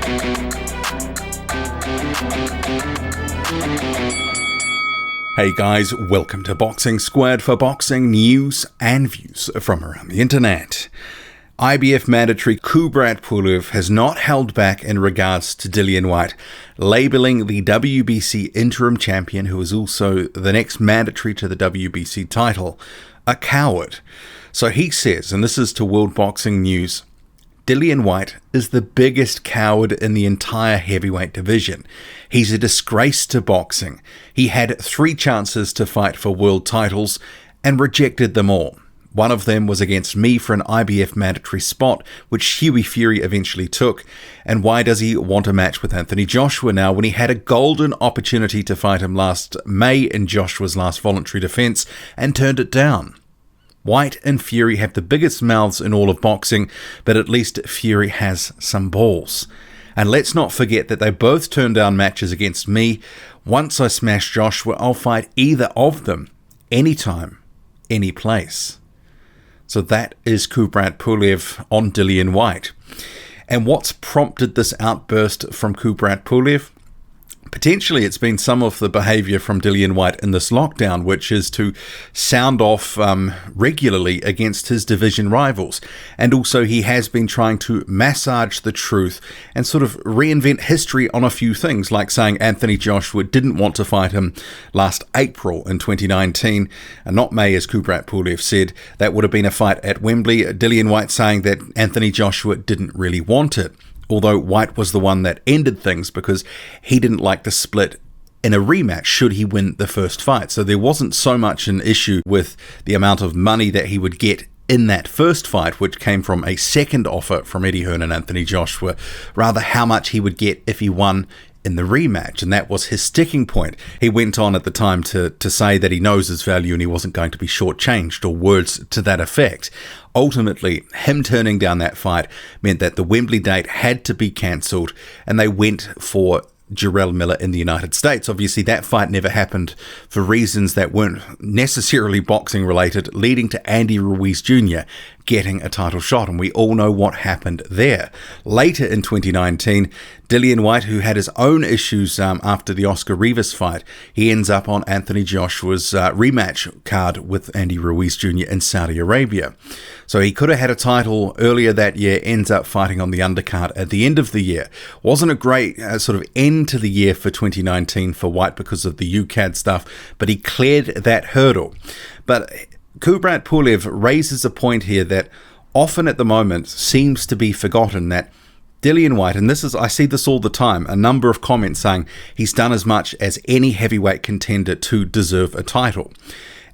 Hey guys, welcome to Boxing Squared for boxing news and views from around the internet. IBF mandatory Kubrat Pulev has not held back in regards to Dillian White, labelling the WBC interim champion, who is also the next mandatory to the WBC title, a coward. So he says, and this is to World Boxing News, Dillian White is the biggest coward in the entire heavyweight division. He's a disgrace to boxing. He had 3 chances to fight for world titles and rejected them all. One of them was against me for an IBF mandatory spot, which Hughie Fury eventually took. And why does he want a match with Anthony Joshua now when he had a golden opportunity to fight him last May in Joshua's last voluntary defense and turned it down? White and Fury have the biggest mouths in all of boxing, but at least Fury has some balls. And let's not forget that they both turned down matches against me. Once I smash Joshua, I'll fight either of them, anytime, any place. So that is Kubrat Pulev on Dillian White. And what's prompted this outburst from Kubrat Pulev? Potentially it's been some of the behaviour from Dillian White in this lockdown, which is to sound off regularly against his division rivals. And also he has been trying to massage the truth and sort of reinvent history on a few things, like saying Anthony Joshua didn't want to fight him last April in 2019, and not May, as Kubrat Pulev said. That would have been a fight at Wembley. Dillian White saying that Anthony Joshua didn't really want it. Although White was the one that ended things because he didn't like the split in a rematch should he win the first fight. So there wasn't so much an issue with the amount of money that he would get in that first fight, which came from a second offer from Eddie Hearn and Anthony Joshua, rather how much he would get if he won in the rematch, and that was his sticking point. He went on at the time to say that he knows his value and he wasn't going to be shortchanged, or words to that effect. Ultimately, him turning down that fight meant that the Wembley date had to be cancelled, and they went for Jarrell Miller in the United States. Obviously, that fight never happened for reasons that weren't necessarily boxing related, leading to Andy Ruiz Jr. getting a title shot, and we all know what happened there. Later in 2019, Dillian White, who had his own issues after the Oscar Rivas fight, he ends up on Anthony Joshua's rematch card with Andy Ruiz Jr. in Saudi Arabia. So he could have had a title earlier that year, ends up fighting on the undercard at the end of the year. Wasn't a great sort of end to the year for 2019 for White because of the UCAD stuff, but he cleared that hurdle. But Kubrat Pulev raises a point here that often at the moment seems to be forgotten, that Dillian White, and I see this all the time, a number of comments saying he's done as much as any heavyweight contender to deserve a title.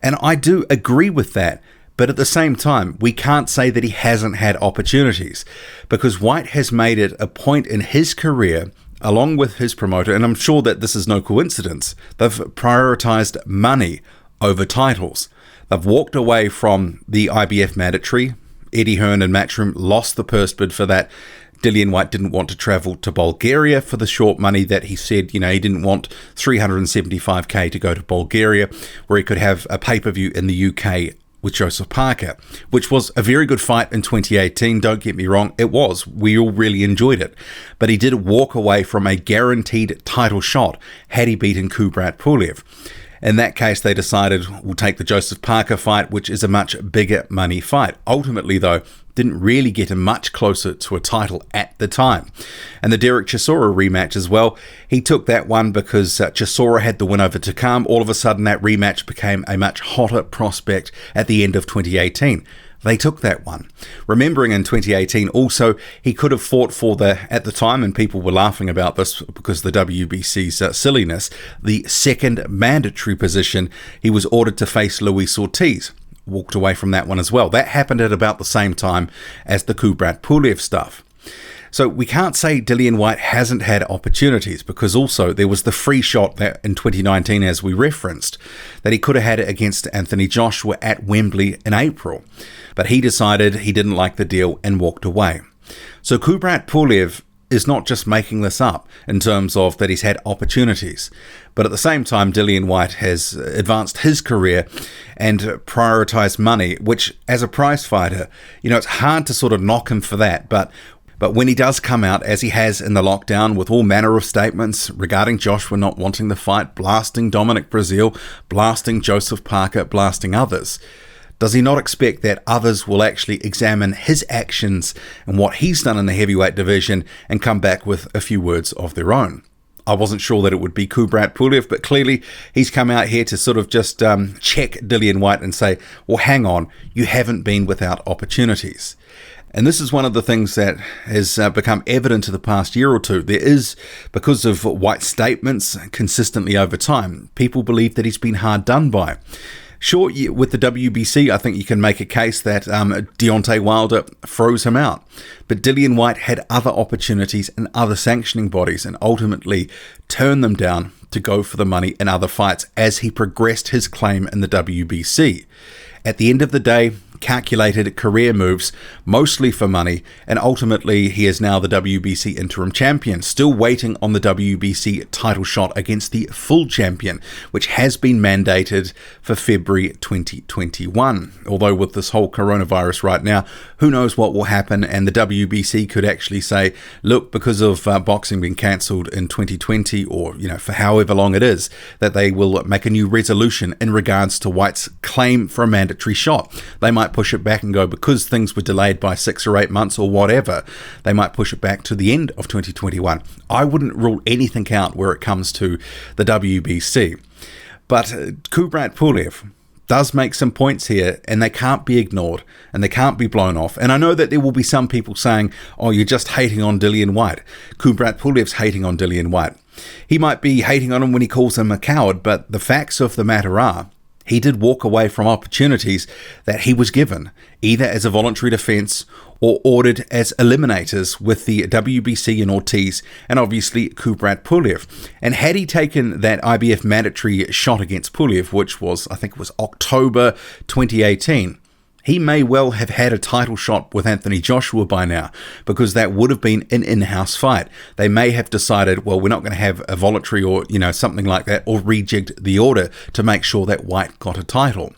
And I do agree with that, but at the same time, we can't say that he hasn't had opportunities, because White has made it a point in his career, along with his promoter, and I'm sure that this is no coincidence, they've prioritized money over titles. They've walked away from the IBF mandatory. Eddie Hearn and Matchroom lost the purse bid for that. Dillian White didn't want to travel to Bulgaria for the short money that he said, he didn't want $375k to go to Bulgaria, where he could have a pay-per-view in the UK with Joseph Parker, which was a very good fight in 2018. Don't get me wrong, it was. We all really enjoyed it. But he did walk away from a guaranteed title shot had he beaten Kubrat Pulev. In that case, they decided we'll take the Joseph Parker fight, which is a much bigger money fight. Ultimately, though, didn't really get him much closer to a title at the time. And the Derek Chisora rematch as well, he took that one because Chisora had the win over Takam. All of a sudden, that rematch became a much hotter prospect at the end of 2018. They took that one. Remembering in 2018 also, he could have fought for at the time, and people were laughing about this because of the WBC's silliness, the second mandatory position. He was ordered to face Luis Ortiz. Walked away from that one as well. That happened at about the same time as the Kubrat Pulev stuff. So we can't say Dillian White hasn't had opportunities, because also there was the free shot that in 2019, as we referenced, that he could have had it against Anthony Joshua at Wembley in April. But he decided he didn't like the deal and walked away. So Kubrat Pulev is not just making this up in terms of that he's had opportunities, but at the same time, Dillian White has advanced his career and prioritized money, which as a prize fighter, it's hard to sort of knock him for that. But But when he does come out, as he has in the lockdown, with all manner of statements regarding Joshua not wanting the fight, blasting Dominic Breazeale, blasting Joseph Parker, blasting others, does he not expect that others will actually examine his actions and what he's done in the heavyweight division and come back with a few words of their own? I wasn't sure that it would be Kubrat Pulev, but clearly he's come out here to sort of just check Dillian Whyte and say, well, hang on, you haven't been without opportunities. And this is one of the things that has become evident in the past year or two. There is, because of Whyte's statements consistently over time, people believe that he's been hard done by. Sure, with the WBC, I think you can make a case that Deontay Wilder froze him out. But Dillian Whyte had other opportunities in other sanctioning bodies and ultimately turned them down to go for the money in other fights as he progressed his claim in the WBC. At the end of the day, calculated career moves, mostly for money, and ultimately he is now the WBC interim champion, still waiting on the WBC title shot against the full champion, which has been mandated for February 2021. Although with this whole coronavirus right now, who knows what will happen, and the WBC could actually say, look, because of boxing being cancelled in 2020, or for however long it is, that they will make a new resolution in regards to Whyte's claim for a mandatory shot. They might push it back and go, because things were delayed by 6 or 8 months or whatever, they might push it back to the end of 2021. I wouldn't rule anything out where it comes to the WBC. But Kubrat Pulev does make some points here, and they can't be ignored and they can't be blown off. And I know that there will be some people saying, oh, you're just hating on Dillian Whyte. Kubrat Pulev's hating on Dillian Whyte. He might be hating on him when he calls him a coward, but the facts of the matter are, he did walk away from opportunities that he was given, either as a voluntary defence or ordered as eliminators with the WBC and Ortiz, and obviously Kubrat Pulev. And had he taken that IBF mandatory shot against Pulev, which was, I think it was October 2018, he may well have had a title shot with Anthony Joshua by now, because that would have been an in-house fight. They may have decided, well, we're not going to have a voluntary or, something like that, or rejigged the order to make sure that Whyte got a title.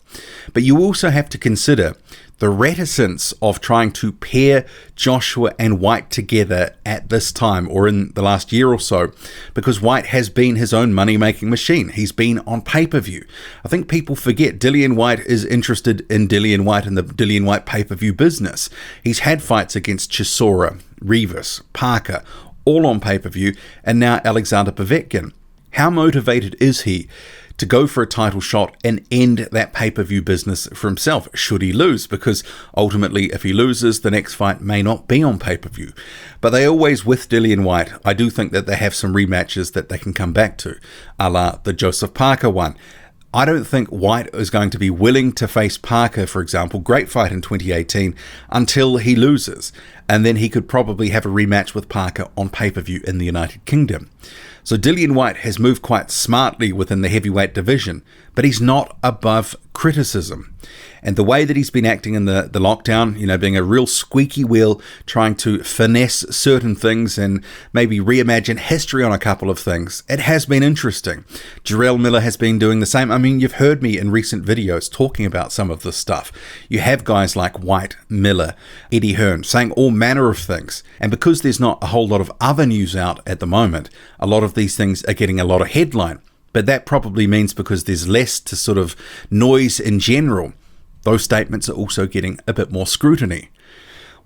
But you also have to consider the reticence of trying to pair Joshua and Whyte together at this time, or in the last year or so, because Whyte has been his own money-making machine. He's been on pay-per-view. I think people forget Dillian Whyte is interested in Dillian Whyte and the Dillian Whyte pay-per-view business. He's had fights against Chisora, Rivas, Parker, all on pay-per-view, and now Alexander Povetkin. How motivated is he to go for a title shot and end that pay-per-view business for himself, should he lose? Because ultimately, if he loses, the next fight may not be on pay-per-view. But they always, with Dillian Whyte, I do think that they have some rematches that they can come back to, a la the Joseph Parker one. I don't think Whyte is going to be willing to face Parker, for example, great fight in 2018, until he loses. And then he could probably have a rematch with Parker on pay-per-view in the United Kingdom. So Dillian Whyte has moved quite smartly within the heavyweight division, but he's not above criticism. And the way that he's been acting in the lockdown, being a real squeaky wheel, trying to finesse certain things and maybe reimagine history on a couple of things, it has been interesting. Jarrell Miller has been doing the same. I mean, you've heard me in recent videos talking about some of this stuff. You have guys like Whyte, Miller, Eddie Hearn saying all manner of things. And because there's not a whole lot of other news out at the moment, a lot of these things are getting a lot of headline. But that probably means because there's less to sort of noise in general, those statements are also getting a bit more scrutiny.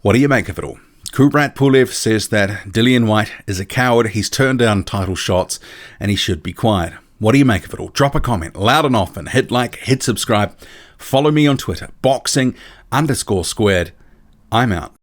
What do you make of it all? Kubrat Pulev says that Dillian Whyte is a coward, he's turned down title shots, and he should be quiet. What do you make of it all? Drop a comment loud and often, hit like, hit subscribe, follow me on Twitter, boxing_squared. I'm out.